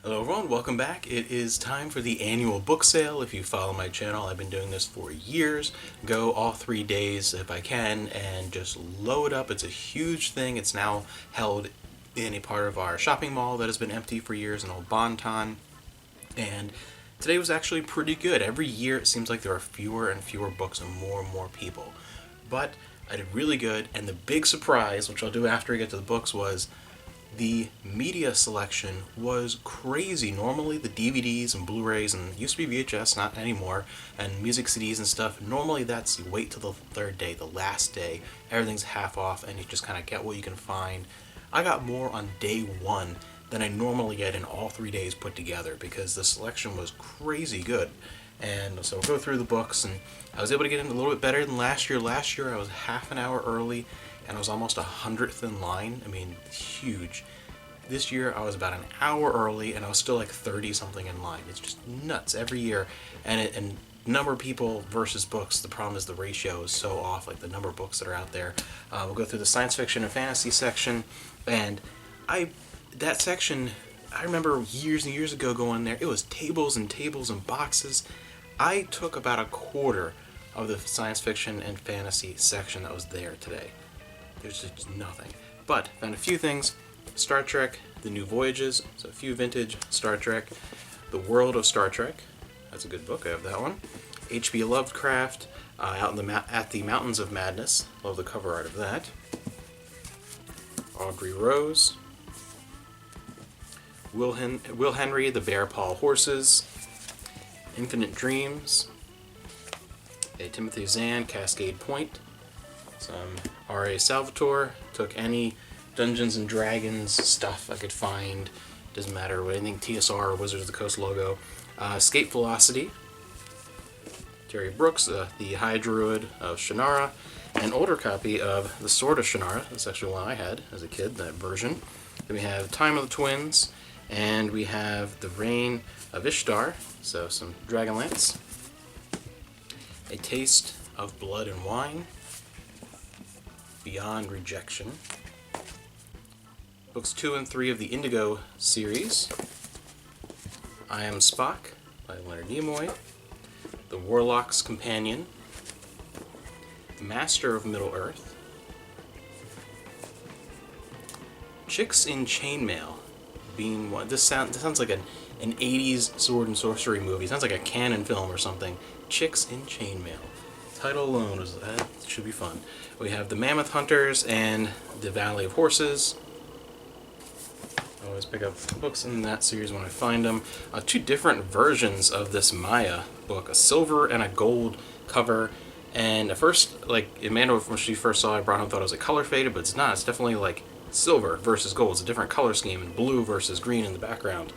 Hello everyone, welcome back. It is time for the annual book sale. If you follow my channel, I've been doing this for years. Go all 3 days if I can and just load up. It's a huge thing. It's now held in a part of our shopping mall that has been empty for years, an old Bonton. And today was actually pretty good. Every year it seems like there are fewer and fewer books and more people. But I did really good, and the big surprise, which I'll do after I get to the books, was the media selection was crazy. Normally the DVDs and Blu-rays, and it used to be VHS, not anymore, and music CDs and stuff, normally that's you wait till the third day, the last day, everything's half off and you just kind of get what you can find. I got more on day one than I normally get in all 3 days put together because the selection was crazy good. And so we'll go through the books, and I was able to get in a little bit better than last year. Last year I was half an hour early and I was almost 100th in line. I mean, huge. This year I was about an hour early and I was still like 30 something in line. It's just nuts every year. And number of people versus books, the problem is the ratio is so off, like the number of books that are out there. We'll go through the science fiction and fantasy section, and that section, I remember years and years ago going there, it was tables and tables and boxes. I took about a quarter of the science fiction and fantasy section that was there today. There's just nothing. But found a few things. Star Trek, The New Voyages, so a few vintage Star Trek. The World of Star Trek, that's a good book, I have that one. H.P. Lovecraft, at the Mountains of Madness, love the cover art of that. Audrey Rose. Will Henry, The Bear Paw Horses. Infinite Dreams. A Timothy Zahn, Cascade Point. Some R.A. Salvatore, took any Dungeons and Dragons stuff I could find, doesn't matter what, anything TSR or Wizards of the Coast logo. Escape Velocity, Terry Brooks, the High Druid of Shannara, an older copy of The Sword of Shannara. That's actually one I had as a kid, that version. Then we have Time of the Twins, and we have The Reign of Ishtar, so some Dragonlance. A Taste of Blood and Wine, Beyond Rejection. Books 2 and 3 of the Indigo series. I Am Spock by Leonard Nimoy. The Warlock's Companion. Master of Middle-earth. Chicks in Chainmail being one. This sounds like an 80s sword and sorcery movie. Sounds like a canon film or something. Chicks in Chainmail. Title alone that should be fun. We have The Mammoth Hunters and The Valley of Horses. I always pick up books in that series when I find them. Two different versions of this Maya book, a silver and a gold cover. And at first, like Amanda, when she first saw it, I brought home, thought it was like color faded, but it's not. It's definitely like silver versus gold. It's a different color scheme, and blue versus green in the background.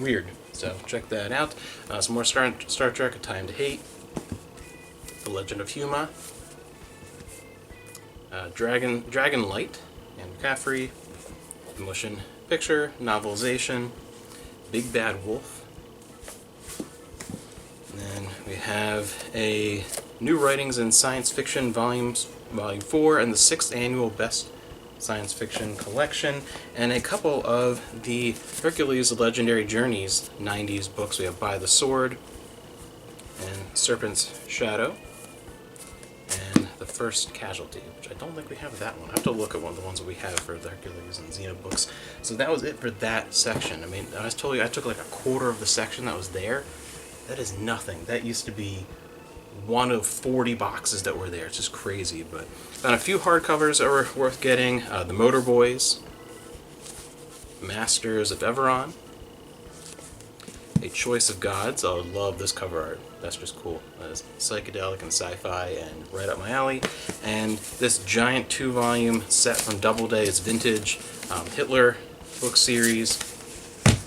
Weird. So check that out. Some more Star Trek: A Time to Hate. The Legend of Huma. Dragon Light, Anne McCaffrey. The motion picture novelization, Big Bad Wolf. And then we have a New Writings in Science Fiction Volume 4 and the 6th Annual Best Science Fiction Collection, and a couple of the Hercules Legendary Journeys 90s books. We have By the Sword and Serpent's Shadow, and The First Casualty, which I don't think we have that one. I have to look at one of the ones that we have for the Hercules and Xena books. So that was it for that section. I mean, I told you I took like a quarter of the section that was there. That is nothing. That used to be one of 40 boxes that were there. It's just crazy. But found a few hardcovers that were worth getting. The Motor Boys, Masters of Everon, A Choice of Gods. I love this cover art. That's just cool. It's psychedelic and sci-fi and right up my alley. And this giant 2-volume set from Doubleday is vintage Hitler book series.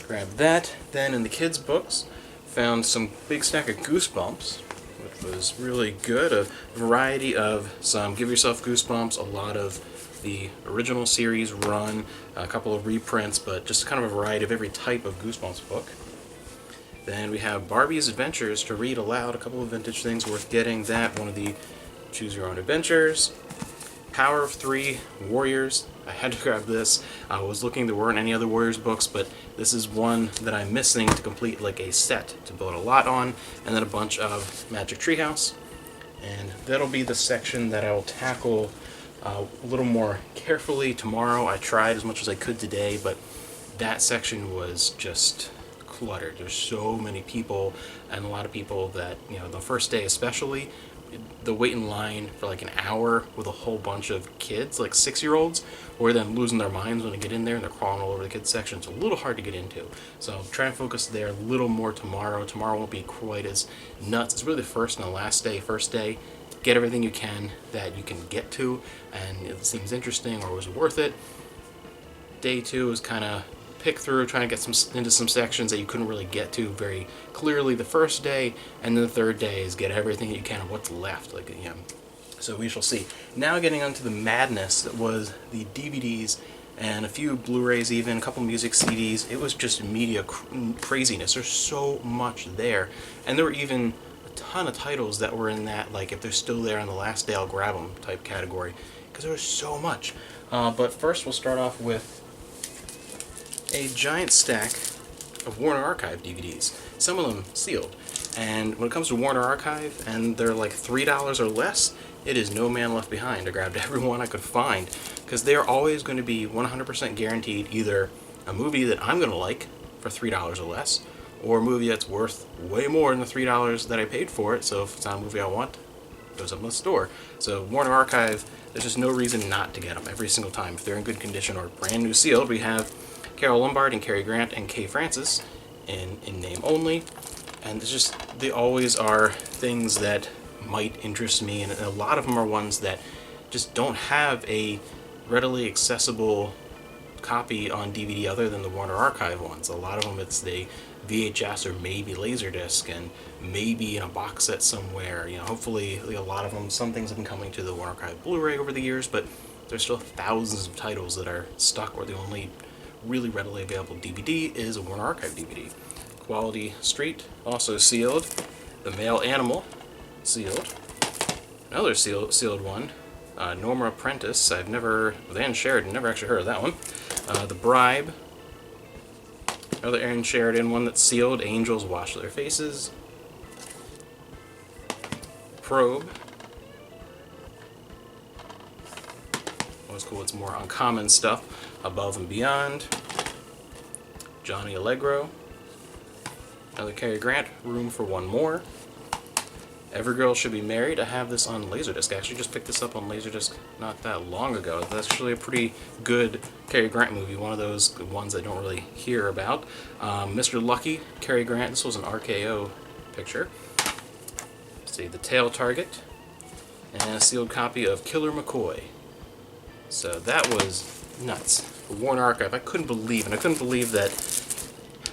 Grabbed that. Then in the kids' books, found some big stack of Goosebumps, which was really good. A variety of some Give Yourself Goosebumps, a lot of the original series run, a couple of reprints, but just kind of a variety of every type of Goosebumps book. Then we have Barbie's Adventures to read aloud, a couple of vintage things worth getting. That, one of the Choose Your Own Adventures. Power of Three Warriors. I had to grab this. I was looking, there weren't any other Warriors books, but this is one that I'm missing to complete like a set to build a lot on, and then a bunch of Magic Treehouse. And that'll be the section that I will tackle a little more carefully tomorrow. I tried as much as I could today, but that section was just cluttered. There's so many people, and a lot of people that, you know, the first day especially, the wait in line for like an hour with a whole bunch of kids, like 6-year-olds, who are then losing their minds when they get in there and they're crawling all over the kids section. It's a little hard to get into. So I'll try and focus there a little more tomorrow. Tomorrow won't be quite as nuts. It's really the first and the last day. First day, get everything you can that you can get to, and it seems interesting or was worth it. Day 2 is kind of pick through, trying to get into some sections that you couldn't really get to very clearly the first day, and then the third day is get everything you can of what's left, like, you know. So we shall see. Now getting onto the madness that was the DVDs and a few Blu-rays, even a couple music CDs. It was just media craziness. There's so much there, and there were even a ton of titles that were in that, like, if they're still there on the last day I'll grab them type category, because there was so much. But first we'll start off with a giant stack of Warner Archive DVDs, some of them sealed. And when it comes to Warner Archive, and they're like $3 or less, it is no man left behind. I grabbed every one I could find, because they're always going to be 100% guaranteed either a movie that I'm going to like for $3 or less, or a movie that's worth way more than the $3 that I paid for it. So if it's not a movie I want, it goes up in the store. So Warner Archive, there's just no reason not to get them every single time. If they're in good condition or brand new sealed, we have Carole Lombard and Cary Grant and Kay Francis in name only, and it's just, they always are things that might interest me, and a lot of them are ones that just don't have a readily accessible copy on DVD other than the Warner Archive ones. A lot of them it's the VHS or maybe Laserdisc, and maybe in a box set somewhere. You know, hopefully, like, a lot of them, some things have been coming to the Warner Archive Blu-ray over the years, but there's still thousands of titles that are stuck where the only really readily available DVD is a Warner Archive DVD. Quality Street, also sealed. The Male Animal, sealed. Another sealed one. Norma Apprentice, I've never, with Ann Sheridan, never actually heard of that one. The Bribe, another Ann Sheridan one that's sealed. Angels Wash Their Faces. Probe. Always cool, it's more uncommon stuff. Above and Beyond. Johnny Allegro. Another Cary Grant, Room for One More. Every Girl Should Be Married. I have this on Laserdisc. I actually just picked this up on Laserdisc not that long ago. That's actually a pretty good Cary Grant movie, one of those ones I don't really hear about. Mr. Lucky, Cary Grant. This was an RKO picture. Let's see, The Tail Target. And a sealed copy of Killer McCoy. So that was nuts. Warner Archive, I couldn't believe, and I couldn't believe that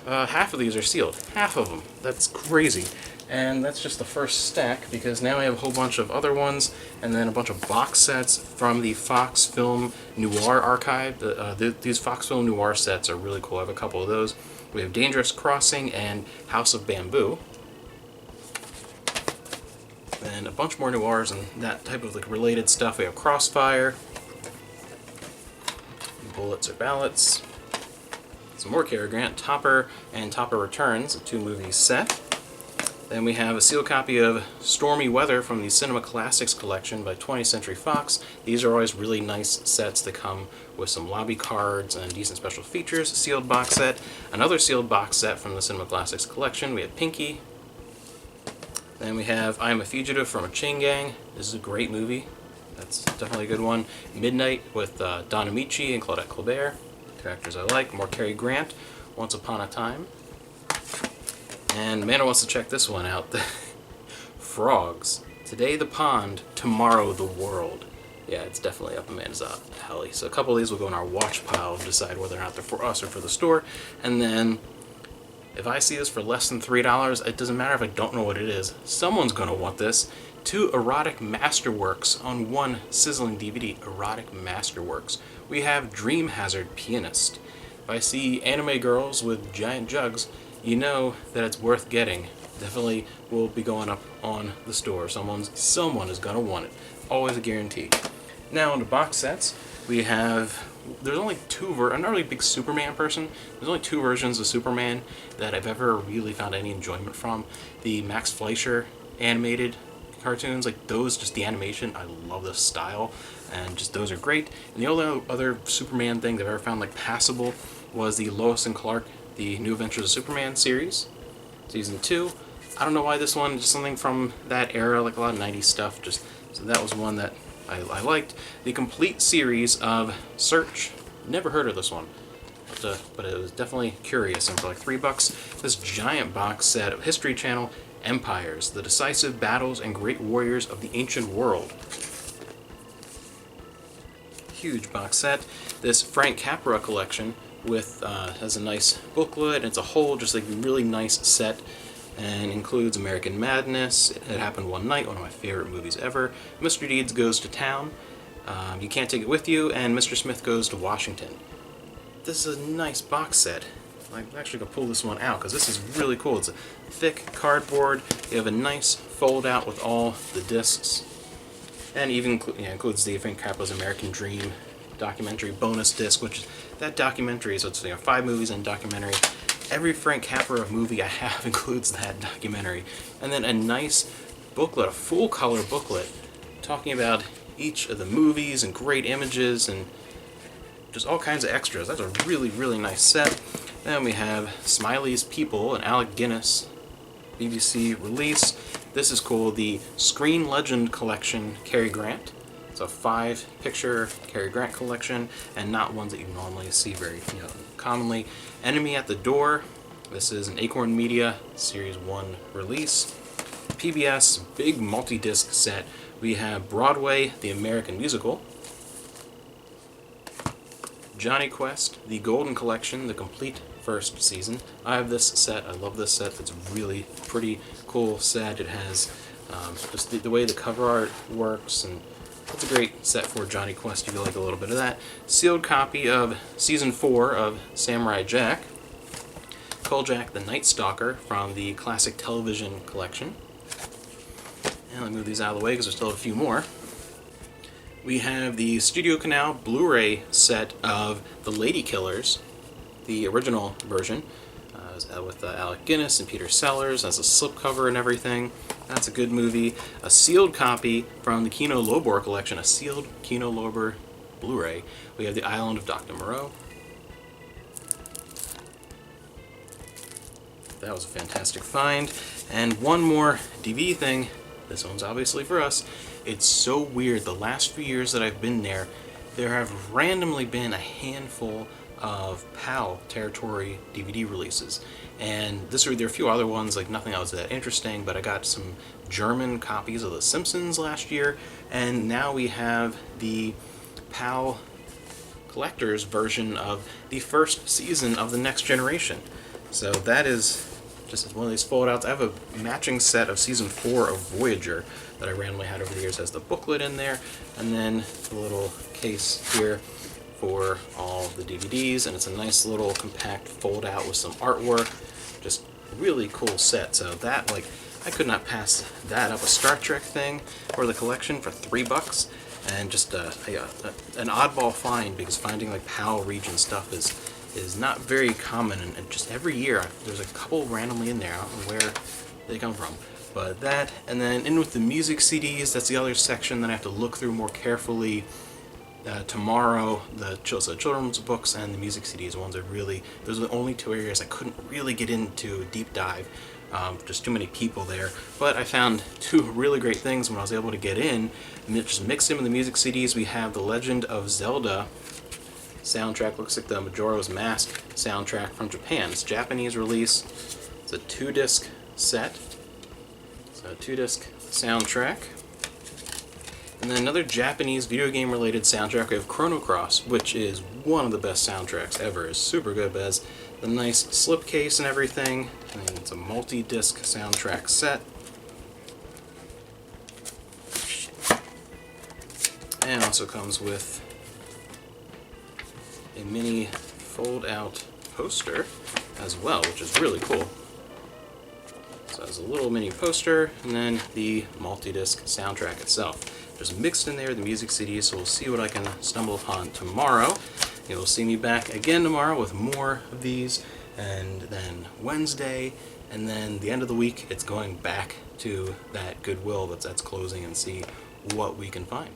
half of these are sealed. Half of them. That's crazy. And that's just the first stack, because now I have a whole bunch of other ones, and then a bunch of box sets from the Fox Film Noir archive. These Fox Film Noir sets are really cool. I have a couple of those. We have Dangerous Crossing and House of Bamboo. And a bunch more noirs and that type of like related stuff. We have Crossfire, Bullets or Ballots, some more Cary Grant, Topper and Topper Returns, a 2-movie set. Then we have a sealed copy of Stormy Weather from the Cinema Classics collection by 20th Century Fox. These are always really nice sets that come with some lobby cards and decent special features. A sealed box set. Another sealed box set from the Cinema Classics collection. We have Pinky. Then we have I Am a Fugitive from a Chain Gang. This is a great movie. That's definitely a good one. Midnight with Don Amici and Claudette Colbert. Characters I like. More Cary Grant. Once Upon a Time. And Amanda wants to check this one out. Frogs. Today the pond, tomorrow the world. Yeah, it's definitely up Amanda's alley. So a couple of these will go in our watch pile to decide whether or not they're for us or for the store. And then, if I see this for less than $3, it doesn't matter if I don't know what it is. Someone's going to want this. 2 erotic masterworks on 1 sizzling DVD. Erotic masterworks. We have Dream Hazard Pianist. If I see anime girls with giant jugs, you know that it's worth getting. Definitely will be going up on the store. Someone is going to want it. Always a guarantee. Now, into box sets, we have there's only I'm not really a big Superman person. There's only two versions of Superman that I've ever really found any enjoyment from. The Max Fleischer animated cartoons, like those, just the animation, I love the style, and just those are great. And the only other Superman thing that I've ever found like passable was the Lois and Clark, the New Adventures of Superman series, season 2. I don't know why this one, just something from that era, like a lot of 90s stuff, just, so that was one that I liked. The complete series of Search, never heard of this one, but it was definitely curious, and for like $3, this giant box set of History Channel Empires, the decisive battles and great warriors of the ancient world. Huge box set. This Frank Capra collection with has a nice booklet, and it's a whole just like really nice set, and includes American Madness, It Happened One Night, one of my favorite movies ever, Mr. Deeds Goes to Town, You Can't Take It With You, and Mr. Smith Goes to Washington. This is a nice box set. I'm actually going to pull this one out because this is really cool. It's a thick cardboard. You have a nice fold out with all the discs, and even includes the Frank Capra's American Dream documentary bonus disc, which that documentary, so it's 5 movies and documentary. Every Frank Capra movie I have includes that documentary. And then a nice booklet, a full color booklet, talking about each of the movies and great images and just all kinds of extras. That's a really, really nice set. Then we have Smiley's People, an Alec Guinness BBC release. This is cool, the Screen Legend Collection Cary Grant. It's a 5-picture Cary Grant collection, and not ones that you normally see very commonly. Enemy at the Door. This is an Acorn Media Series 1 release. PBS big multi-disc set. We have Broadway, the American Musical. Johnny Quest, the Golden Collection, the complete first season. I have this set. I love this set. It's a really pretty cool set. It has just the way the cover art works, and it's a great set for Johnny Quest if you like a little bit of that. Sealed copy of Season 4 of Samurai Jack. Kojak the Night Stalker from the Classic Television Collection. And let me move these out of the way because there's still a few more. We have the Studio Canal Blu-ray set of The Lady Killers, the original version, with Alec Guinness and Peter Sellers as a slipcover and everything. That's a good movie. A sealed copy from the Kino Lorber collection, a sealed Kino Lorber Blu-ray. We have The Island of Dr. Moreau. That was a fantastic find. And one more DVD thing. This one's obviously for us. It's so weird. The last few years that I've been there have randomly been a handful of PAL Territory DVD releases. And there are a few other ones, like nothing else that interesting, but I got some German copies of The Simpsons last year, and now we have the PAL Collector's version of the first season of The Next Generation. So that is just one of these fold-outs. I have a matching set of Season 4 of Voyager that I randomly had over the years. Has the booklet in there, and then the little case here for all the DVDs, and it's a nice little compact fold-out with some artwork. Just really cool set. So that, like, I could not pass that up. A Star Trek thing for the collection for $3, and just an oddball find, because finding like PAL region stuff is not very common, and just every year there's a couple randomly in there. I don't know where they come from, but that, and then in with the music CDs. That's the other section that I have to look through more carefully. Tomorrow, the children's books and the music CDs, ones those are the only two areas I couldn't really get into a deep dive. Just too many people there. But I found two really great things when I was able to get in. Just mixed in with the music CDs. We have the Legend of Zelda soundtrack. Looks like the Majora's Mask soundtrack from Japan. It's a Japanese release. It's a 2-disc set. So a 2-disc soundtrack. And then another Japanese video game related soundtrack. We have Chrono Cross, which is one of the best soundtracks ever. It's super good, but has the nice slipcase and everything. And it's a multi-disc soundtrack set. And also comes with a mini fold-out poster as well, which is really cool. So it has a little mini poster, and then the multi-disc soundtrack itself. Just mixed in there the music CDs, so we'll see what I can stumble upon tomorrow. You'll see me back again tomorrow with more of these, and then Wednesday, and then the end of the week, it's going back to that Goodwill that's closing and see what we can find.